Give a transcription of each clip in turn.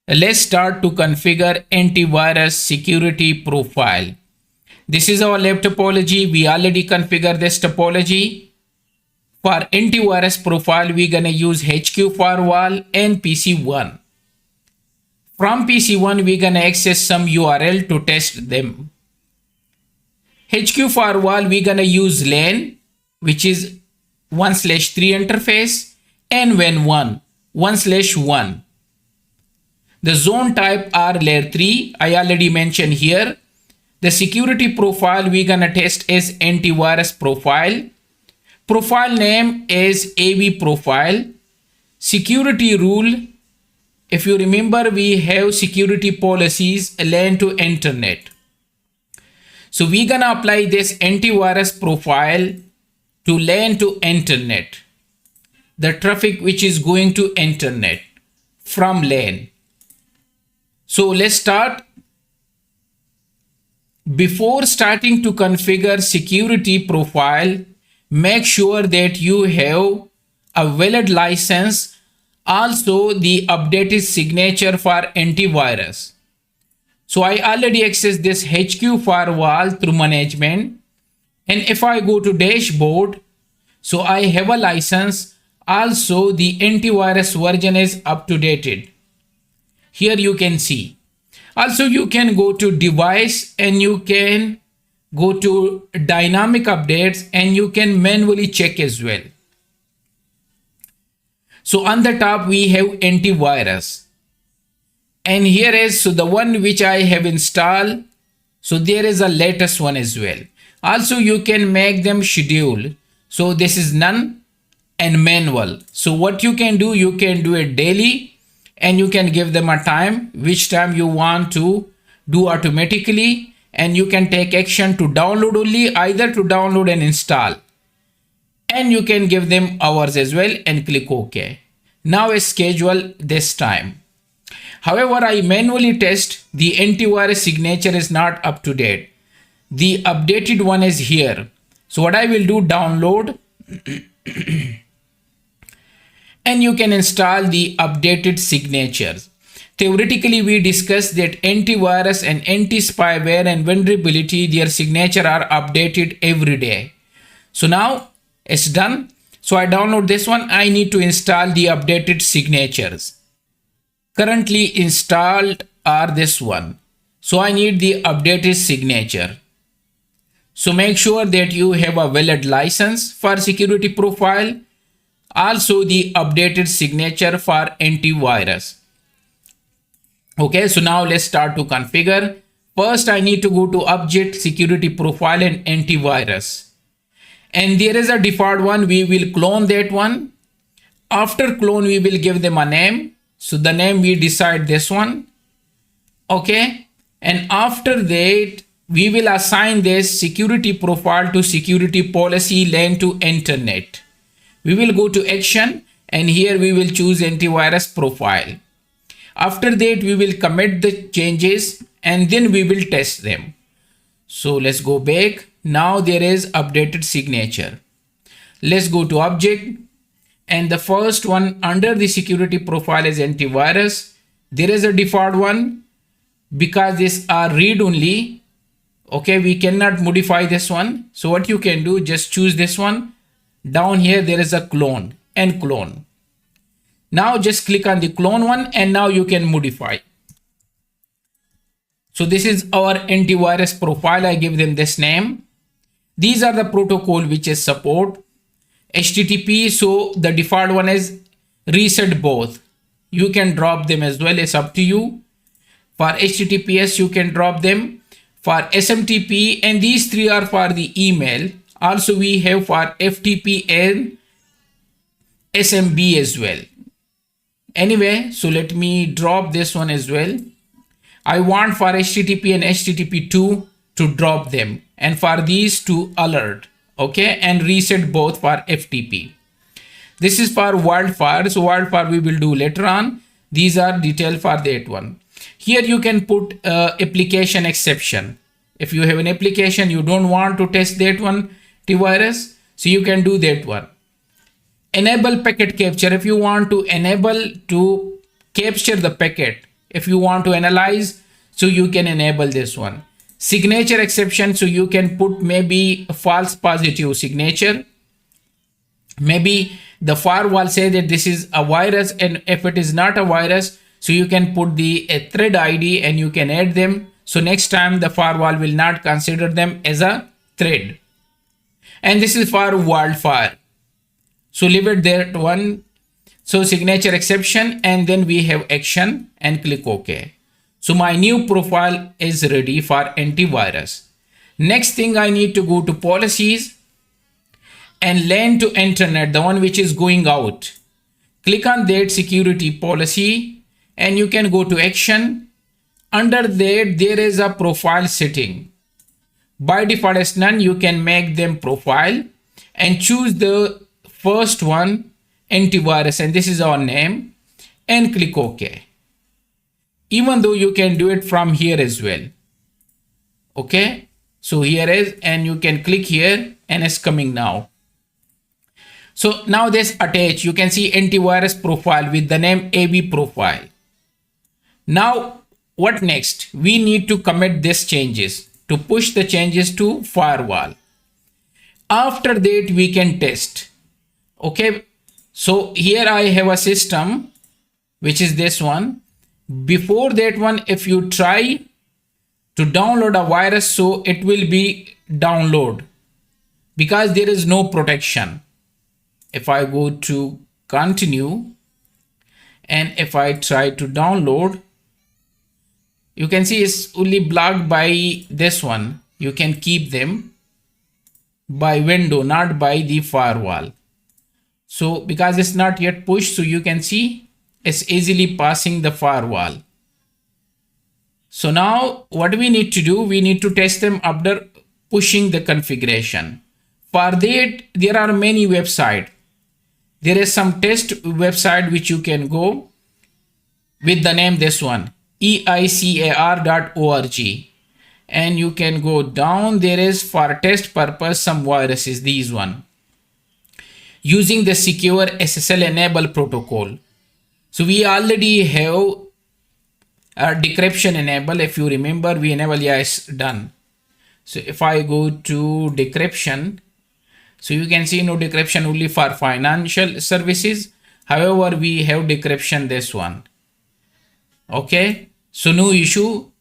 Let's start to configure antivirus security profile. This is our lab topology. We already configured this topology. For antivirus profile, we're gonna use HQ firewall and PC1. From PC1, we're gonna access some URL to test them. HQ firewall, we're gonna use LAN, which is 1/3 interface, and WAN 1/1. The zone type are layer 3. I already mentioned here. The security profile we're gonna test is antivirus profile. Profile name is AV profile. Security rule. If you remember, we have security policies LAN to internet. So we're gonna apply this antivirus profile to LAN to internet. The traffic which is going to internet from LAN. So let's start. Before starting to configure security profile, make sure that you have a valid license, also the updated signature for antivirus. So I already accessed this HQ firewall through management, and if I go to dashboard, so I have a license. Also the antivirus version is up to date. Here you can see. Also you can go to device and you can go to dynamic updates and you can manually check as well. So on the top we have antivirus, and here is so the one which I have installed. So there is a latest one as well. Also you can make them schedule. So this is none and manual. So what you can do it daily, and you can give them a time which time you want to do automatically, and you can take action to download only, either to download and install, and you can give them hours as well and click OK. Now I schedule this time. However, I manually test the antivirus signature is not up to date. The updated one is here. So what I will do, download and you can install the updated signatures. Theoretically, we discussed that antivirus and anti-spyware and vulnerability, their signature are updated every day. So now it's done. So I download this one. I need to install the updated signatures. Currently installed are this one. So I need the updated signature. So make sure that you have a valid license for security profile. Also the updated signature for antivirus. Okay, so now let's start to configure. First, I need to go to object, security profile and antivirus. And there is a default one. We will clone that one. After clone, we will give them a name. So the name we decide this one. Okay. And after that, we will assign this security profile to security policy LAN to internet. We will go to action, and here we will choose antivirus profile. After that, we will commit the changes and then we will test them. So let's go back. Now there is updated signature. Let's go to object, and the first one under the security profile is antivirus. There is a default one because these are read only. Okay, we cannot modify this one. So what you can do, just choose this one. Down here there is a clone and clone. Now just click on the clone one, and now you can modify. So this is our antivirus profile. I give them this name. These are the protocol which is support. HTTP, so the default one is reset both. You can drop them as well, it's up to you. For HTTPS you can drop them. For SMTP, and these three are for the email. Also we have for FTP and SMB as well. Anyway, so let me drop this one as well. I want for HTTP and HTTP2 to drop them, and for these to alert. Okay, and reset both for FTP. This is for wildfire. So wildfire we will do later on. These are detailed for that one. Here you can put application exception. If you have an application you don't want to test that one antivirus, so you can do that one. Enable packet capture. If you want to enable to capture the packet, If you want to analyze, so you can enable this one. Signature exception, so you can put maybe a false positive signature. Maybe the firewall say that this is a virus, and if it is not a virus, so you can put the thread ID and you can add them. So next time the firewall will not consider them as a thread. And this is for wildfire. So leave it there at one. So signature exception, and then we have action and click OK. So my new profile is ready for antivirus. Next thing, I need to go to policies and LAN to internet, the one which is going out. Click on that security policy and you can go to action. Under that, there is a profile setting. By default as none, you can make them profile and choose the first one, antivirus, and this is our name, and click OK. Even though you can do it from here as well. Okay, so here is, and you can click here and it's coming now. So now this attach, you can see antivirus profile with the name AB profile. Now what next? We need to commit these changes to push the changes to firewall. After that we can test. Okay, so here I have a system which is this one. Before that one, if you try to download a virus, so it will be download because there is no protection. If I go to continue and if I try to download, you can see it's only blocked by this one. You can keep them by window, not by the firewall. So because it's not yet pushed, so you can see it's easily passing the firewall. So now what we need to do, we need to test them after pushing the configuration. For that, there are many websites. There is some test website which you can go with the name this one, eicar.org, and you can go down. There is for test purpose some viruses, these one, using the secure SSL enable protocol. So we already have a decryption enable. If you remember, we enable, yes, done. So if I go to decryption, so you can see no decryption only for financial services. However, we have decryption this one. Okay, so no issue.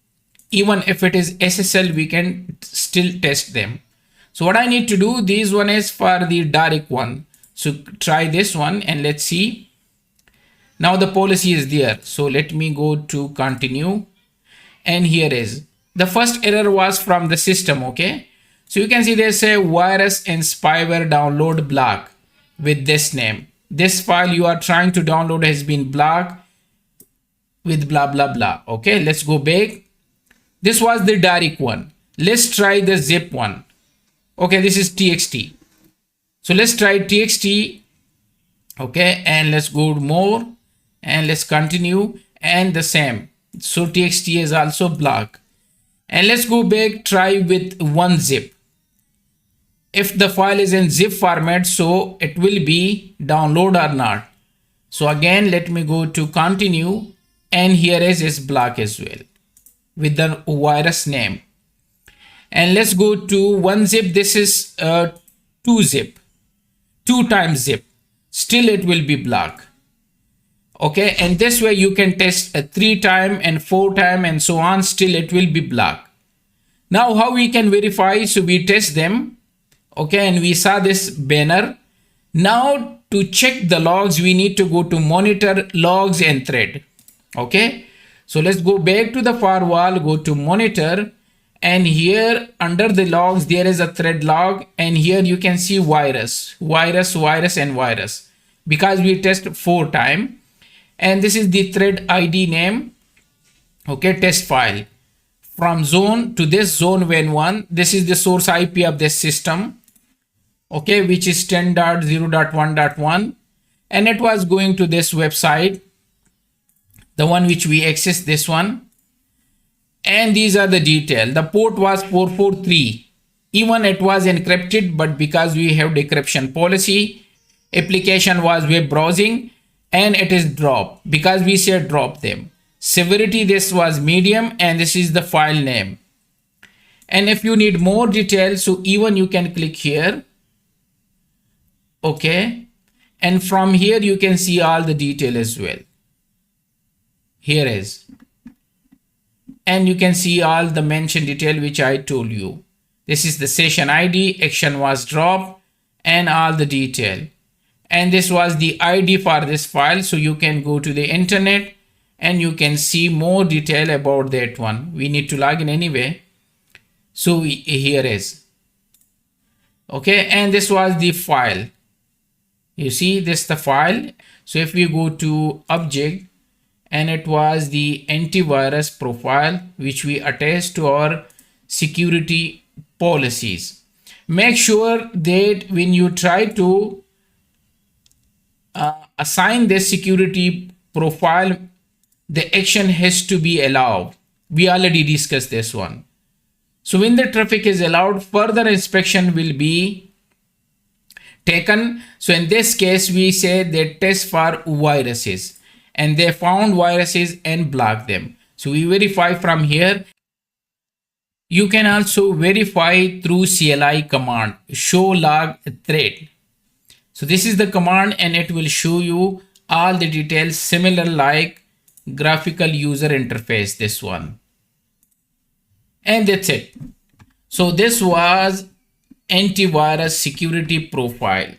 Even if it is SSL, we can still test them. So what I need to do, this one is for the direct one. So try this one and let's see. Now the policy is there. So let me go to continue. And here is the first error was from the system. Okay. So you can see there's a virus and spyware download block with this name. This file you are trying to download has been blocked with blah, blah, blah. Okay. Let's go back. This was the direct one. Let's try the zip one. Okay. This is TXT. So let's try TXT. Okay. And let's go more. And let's continue, and the same. So TXT is also blocked. And let's go back, try with one zip. If the file is in zip format, so it will be download or not. So again, let me go to continue, and here is block as well with the virus name. And let's go to one zip. This is two zip, 2 times zip. Still it will be blocked. Okay, and this way you can test 3 times and 4 times and so on. Still it will be blocked. Now how we can verify? So we test them. Okay, and we saw this banner. Now to check the logs, we need to go to monitor logs and thread. Okay, so let's go back to the firewall, go to monitor, and here under the logs there is a thread log, and here you can see virus, and virus, because we test 4 times. And this is the thread ID name. Okay, test file from zone to this zone WAN1. This is the source IP of this system. Okay, which is 10.0.1.1, and it was going to this website, the one which we access, this one. And these are the detail. The port was 443. Even it was encrypted, but because we have decryption policy, application was web browsing, and it is drop because we said drop them. Severity, this was medium, and this is the file name. And if you need more details, so even you can click here. Okay. And from here you can see all the detail as well. Here is. And you can see all the mentioned detail which I told you. This is the session ID, action was dropped, and all the detail. And this was the ID for this file. So you can go to the internet and you can see more detail about that one. We need to log in anyway. So here is. Okay. And this was the file. You see this the file. So if we go to object, and it was the antivirus profile which we attach to our security policies. Make sure that when you try to assign this security profile, the action has to be allowed. We already discussed this one. So when the traffic is allowed, further inspection will be taken. So in this case, we say they test for viruses, and they found viruses and blocked them. So we verify from here. You can also verify through CLI command, show log threat. So this is the command, and it will show you all the details similar like graphical user interface, this one. And that's it. So this was antivirus security profile.